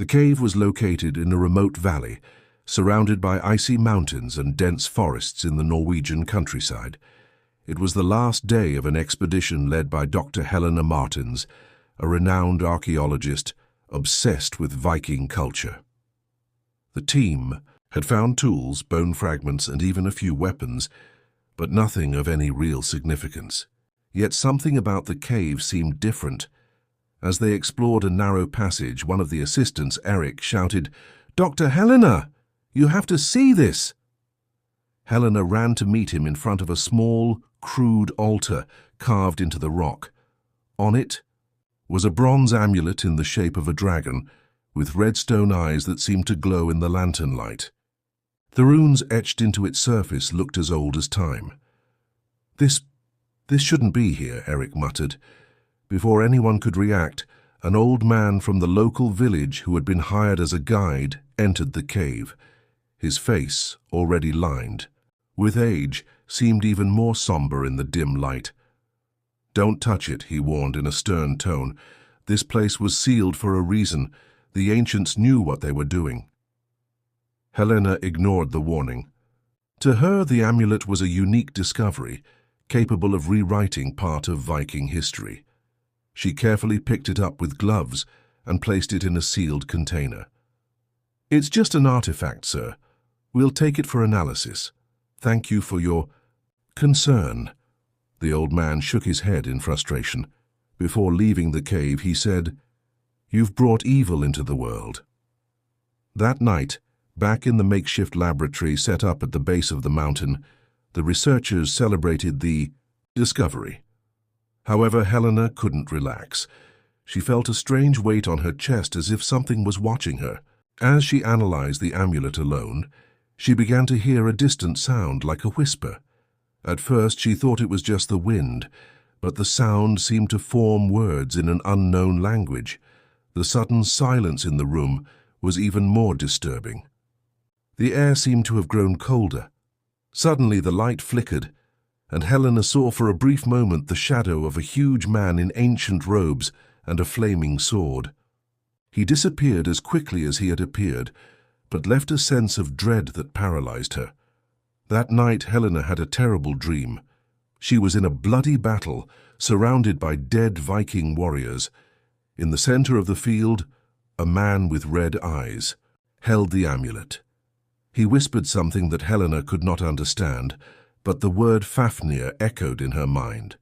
The cave was located in a remote valley, surrounded by icy mountains and dense forests in the Norwegian countryside. It was the last day of an expedition led by Dr. Helena Martins, a renowned archaeologist obsessed with Viking culture. The team had found tools, bone fragments, and even a few weapons, but nothing of any real significance. Yet something about the cave seemed different. As they explored a narrow passage, one of the assistants, Eric, shouted, "Dr. Helena, you have to see this!" Helena ran to meet him in front of a small, crude altar carved into the rock. On it was a bronze amulet in the shape of a dragon, with red stone eyes that seemed to glow in the lantern light. The runes etched into its surface looked as old as time. This shouldn't be here," Eric muttered. Before anyone could react, an old man from the local village who had been hired as a guide entered the cave. His face, already lined with age, seemed even more somber in the dim light. "Don't touch it," he warned in a stern tone. "This place was sealed for a reason. The ancients knew what they were doing." Helena ignored the warning. To her, the amulet was a unique discovery, capable of rewriting part of Viking history. She carefully picked it up with gloves and placed it in a sealed container. "It's just an artifact, sir. We'll take it for analysis. Thank you for your concern." The old man shook his head in frustration. Before leaving the cave, he said, "You've brought evil into the world." That night, back in the makeshift laboratory set up at the base of the mountain, the researchers celebrated the discovery. However, Helena couldn't relax. She felt a strange weight on her chest as if something was watching her. As she analyzed the amulet alone, she began to hear a distant sound like a whisper. At first, she thought it was just the wind, but the sound seemed to form words in an unknown language. The sudden silence in the room was even more disturbing. The air seemed to have grown colder. Suddenly, the light flickered, and Helena saw for a brief moment the shadow of a huge man in ancient robes and a flaming sword. He disappeared as quickly as he had appeared, but left a sense of dread that paralyzed her. That night, Helena had a terrible dream. She was in a bloody battle, surrounded by dead Viking warriors. In the center of the field, a man with red eyes held the amulet. He whispered something that Helena could not understand, but the word Fafnir echoed in her mind.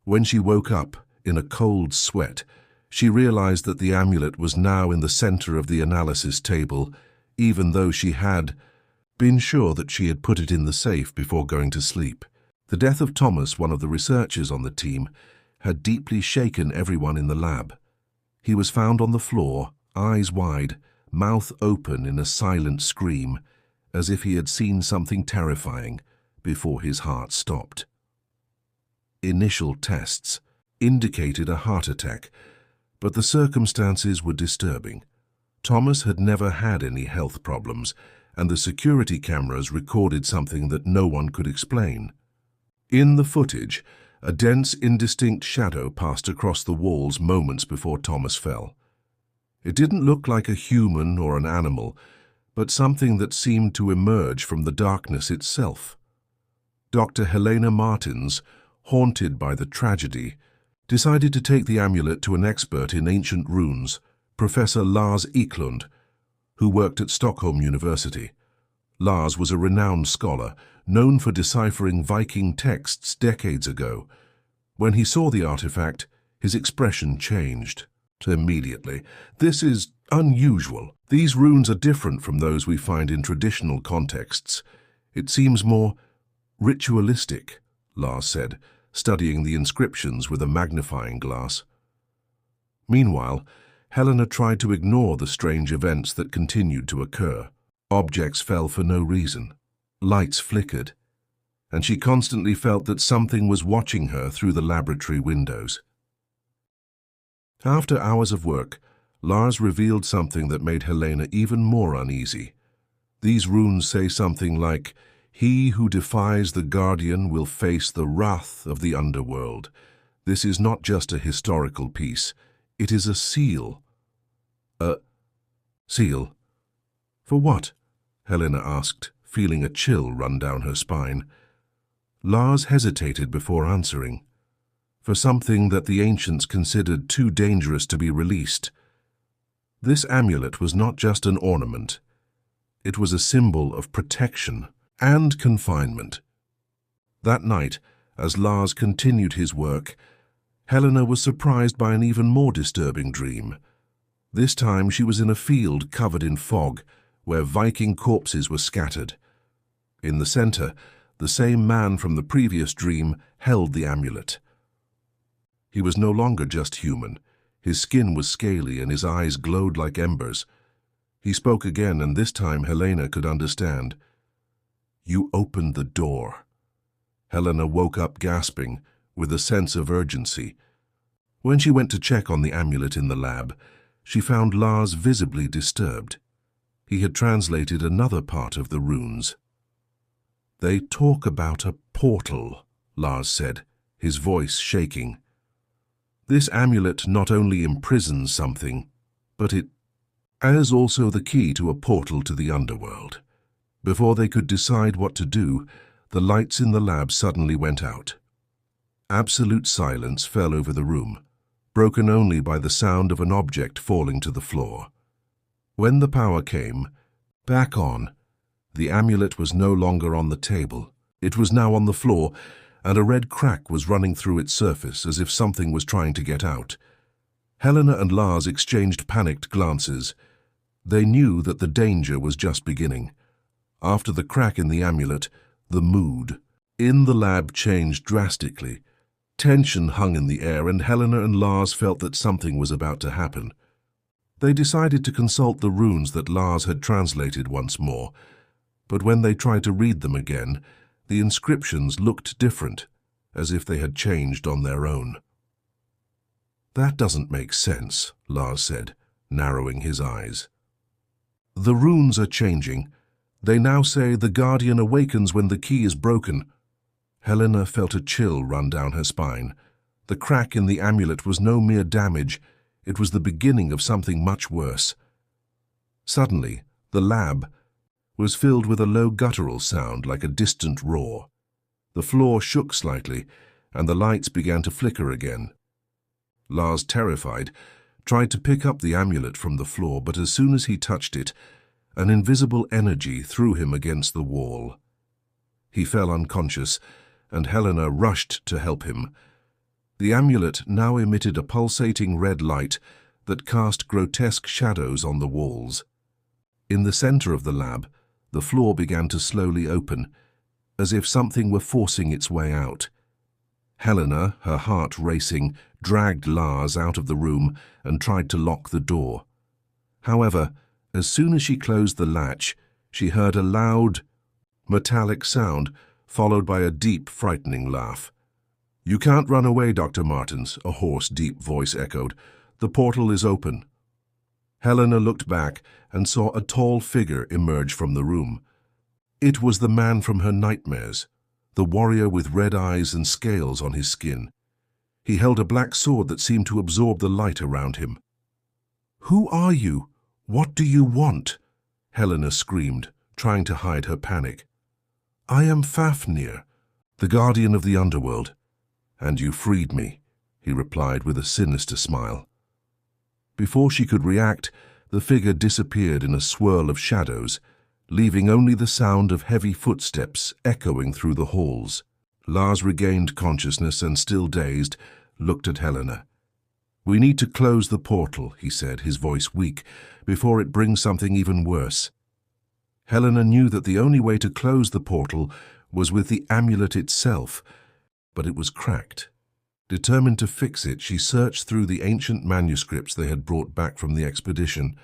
When she woke up, in a cold sweat, she realized that the amulet was now in the center of the analysis table, even though she had been sure that she had put it in the safe before going to sleep. The death of Thomas, one of the researchers on the team, had deeply shaken everyone in the lab. He was found on the floor, eyes wide, mouth open in a silent scream, as if he had seen something terrifying before his heart stopped. Initial tests indicated a heart attack, but the circumstances were disturbing. Thomas had never had any health problems, and the security cameras recorded something that no one could explain. In the footage, a dense, indistinct shadow passed across the walls moments before Thomas fell. It didn't look like a human or an animal, but something that seemed to emerge from the darkness itself. Dr. Helena Martins, haunted by the tragedy, decided to take the amulet to an expert in ancient runes, Professor Lars Eklund, who worked at Stockholm University. Lars was a renowned scholar, known for deciphering Viking texts decades ago. When he saw the artifact, his expression changed. Immediately, "This is unusual. These runes are different from those we find in traditional contexts. It seems more ritualistic," Lars said, studying the inscriptions with a magnifying glass. Meanwhile, Helena tried to ignore the strange events that continued to occur. Objects fell for no reason. Lights flickered, and she constantly felt that something was watching her through the laboratory windows. After hours of work, Lars revealed something that made Helena even more uneasy. These runes say something like, "He who defies the Guardian will face the wrath of the underworld." This is not just a historical piece, it is a seal. Seal. For what? Helena asked, feeling a chill run down her spine. Lars hesitated before answering. For something that the ancients considered too dangerous to be released. This amulet was not just an ornament. It was a symbol of protection and confinement. That night, as Lars continued his work, Helena was surprised by an even more disturbing dream. This time she was in a field covered in fog, where Viking corpses were scattered. In the center, the same man from the previous dream held the amulet. He was no longer just human. His skin was scaly and his eyes glowed like embers. He spoke again, and this time Helena could understand. "You opened the door." Helena woke up gasping, with a sense of urgency. When she went to check on the amulet in the lab, she found Lars visibly disturbed. He had translated another part of the runes. "They talk about a portal," Lars said, his voice shaking. "This amulet not only imprisons something, but it is also the key to a portal to the underworld." Before they could decide what to do, the lights in the lab suddenly went out. Absolute silence fell over the room, broken only by the sound of an object falling to the floor. When the power came back on, the amulet was no longer on the table. It was now on the floor, and a red crack was running through its surface as if something was trying to get out. Helena and Lars exchanged panicked glances. They knew that the danger was just beginning. After the crack in the amulet, the mood in the lab changed drastically. Tension hung in the air, and Helena and Lars felt that something was about to happen. They decided to consult the runes that Lars had translated once more, but when they tried to read them again, the inscriptions looked different, as if they had changed on their own. "That doesn't make sense," Lars said, narrowing his eyes. "The runes are changing. They now say the Guardian awakens when the key is broken." Helena felt a chill run down her spine. The crack in the amulet was no mere damage. It was the beginning of something much worse. Suddenly, the lab was filled with a low guttural sound like a distant roar. The floor shook slightly, and the lights began to flicker again. Lars, terrified, tried to pick up the amulet from the floor, but as soon as he touched it, an invisible energy threw him against the wall. He fell unconscious, and Helena rushed to help him. The amulet now emitted a pulsating red light that cast grotesque shadows on the walls. In the center of the lab, the floor began to slowly open, as if something were forcing its way out. Helena, her heart racing, dragged Lars out of the room and tried to lock the door. However, as soon as she closed the latch, she heard a loud, metallic sound, followed by a deep, frightening laugh. "You can't run away, Dr. Martens," a hoarse, deep voice echoed. "The portal is open." Helena looked back and saw a tall figure emerge from the room. It was the man from her nightmares, the warrior with red eyes and scales on his skin. He held a black sword that seemed to absorb the light around him. "Who are you? What do you want?" Helena screamed, trying to hide her panic. "I am Fafnir, the guardian of the underworld, and you freed me," he replied with a sinister smile. Before she could react, the figure disappeared in a swirl of shadows, leaving only the sound of heavy footsteps echoing through the halls. Lars regained consciousness and, still dazed, looked at Helena. "We need to close the portal," he said, his voice weak, "before it brings something even worse." Helena knew that the only way to close the portal was with the amulet itself, but it was cracked. Determined to fix it, she searched through the ancient manuscripts they had brought back from the expedition.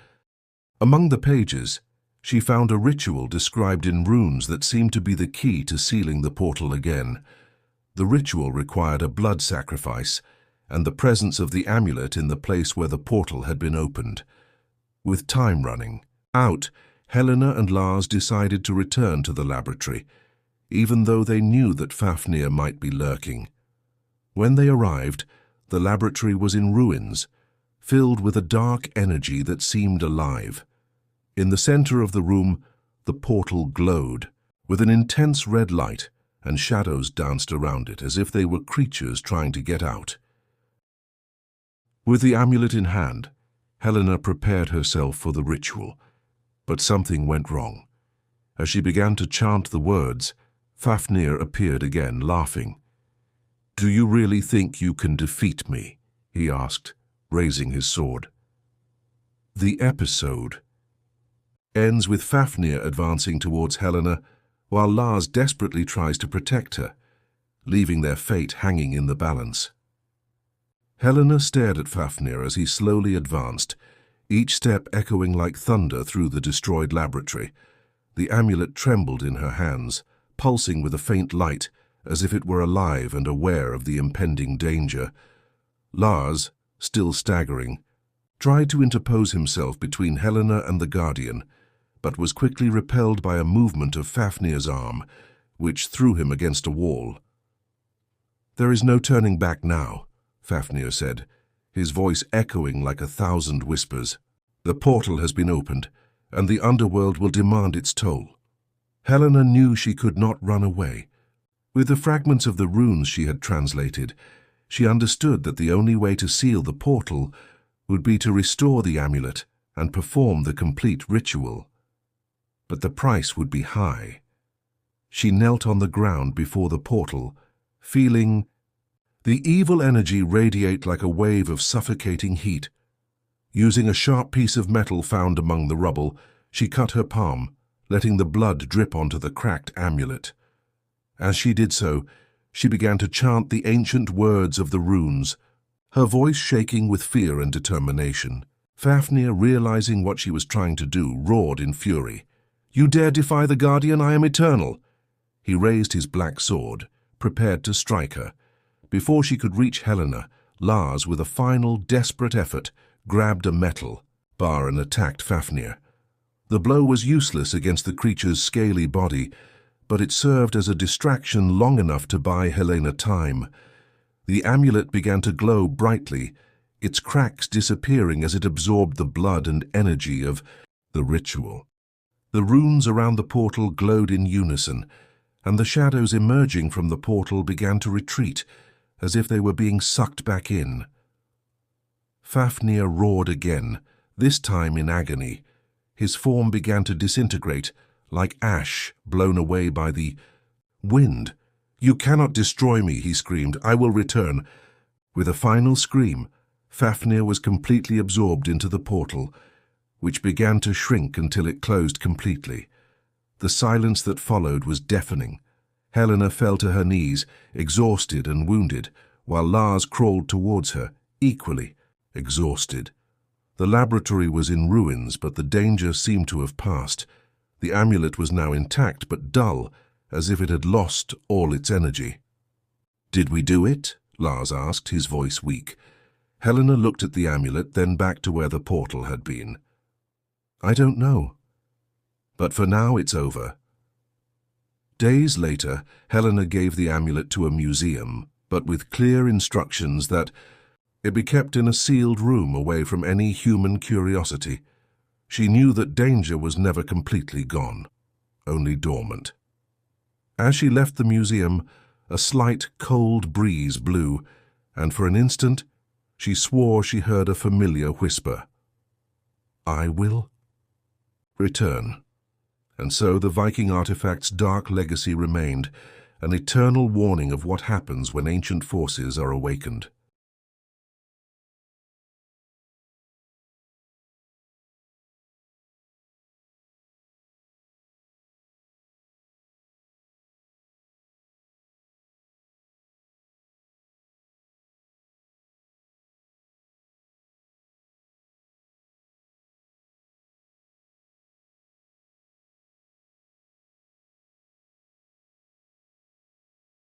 Among the pages, she found a ritual described in runes that seemed to be the key to sealing the portal again. The ritual required a blood sacrifice and the presence of the amulet in the place where the portal had been opened. With time running out, Helena and Lars decided to return to the laboratory, even though they knew that Fafnir might be lurking. When they arrived, the laboratory was in ruins, filled with a dark energy that seemed alive. In the center of the room, the portal glowed, with an intense red light, and shadows danced around it as if they were creatures trying to get out. With the amulet in hand, Helena prepared herself for the ritual, but something went wrong. As she began to chant the words, Fafnir appeared again, laughing. "Do you really think you can defeat me?" he asked, raising his sword. The episode ends with Fafnir advancing towards Helena, while Lars desperately tries to protect her, leaving their fate hanging in the balance. Helena stared at Fafnir as he slowly advanced, each step echoing like thunder through the destroyed laboratory. The amulet trembled in her hands, pulsing with a faint light, as if it were alive and aware of the impending danger. Lars, still staggering, tried to interpose himself between Helena and the Guardian, but was quickly repelled by a movement of Fafnir's arm, which threw him against a wall. "There is no turning back now," Fafnir said, his voice echoing like 1,000 whispers. "The portal has been opened, and the underworld will demand its toll." Helena knew she could not run away. With the fragments of the runes she had translated, she understood that the only way to seal the portal would be to restore the amulet and perform the complete ritual. But the price would be high. She knelt on the ground before the portal, feeling the evil energy radiate like a wave of suffocating heat. Using a sharp piece of metal found among the rubble, she cut her palm, letting the blood drip onto the cracked amulet. As she did so, she began to chant the ancient words of the runes, her voice shaking with fear and determination. Fafnir, realizing what she was trying to do, roared in fury. "You dare defy the Guardian? I am eternal!" He raised his black sword, prepared to strike her. Before she could reach Helena, Lars, with a final, desperate effort, grabbed a metal bar and attacked Fafnir. The blow was useless against the creature's scaly body, but it served as a distraction long enough to buy Helena time. The amulet began to glow brightly, its cracks disappearing as it absorbed the blood and energy of the ritual. The runes around the portal glowed in unison, and the shadows emerging from the portal began to retreat, as if they were being sucked back in. Fafnir roared again, this time in agony. His form began to disintegrate, like ash blown away by the wind. "You cannot destroy me," he screamed. "I will return." With a final scream, Fafnir was completely absorbed into the portal, which began to shrink until it closed completely. The silence that followed was deafening. Helena fell to her knees, exhausted and wounded, while Lars crawled towards her, equally exhausted. The laboratory was in ruins, but the danger seemed to have passed. The amulet was now intact but dull, as if it had lost all its energy. "Did we do it?" Lars asked, his voice weak. Helena looked at the amulet, then back to where the portal had been. "I don't know. But for now it's over." Days later, Helena gave the amulet to a museum, but with clear instructions that it be kept in a sealed room away from any human curiosity. She knew that danger was never completely gone, only dormant. As she left the museum, a slight, cold breeze blew, and for an instant, she swore she heard a familiar whisper. "I will return." And so the Viking artifact's dark legacy remained, an eternal warning of what happens when ancient forces are awakened.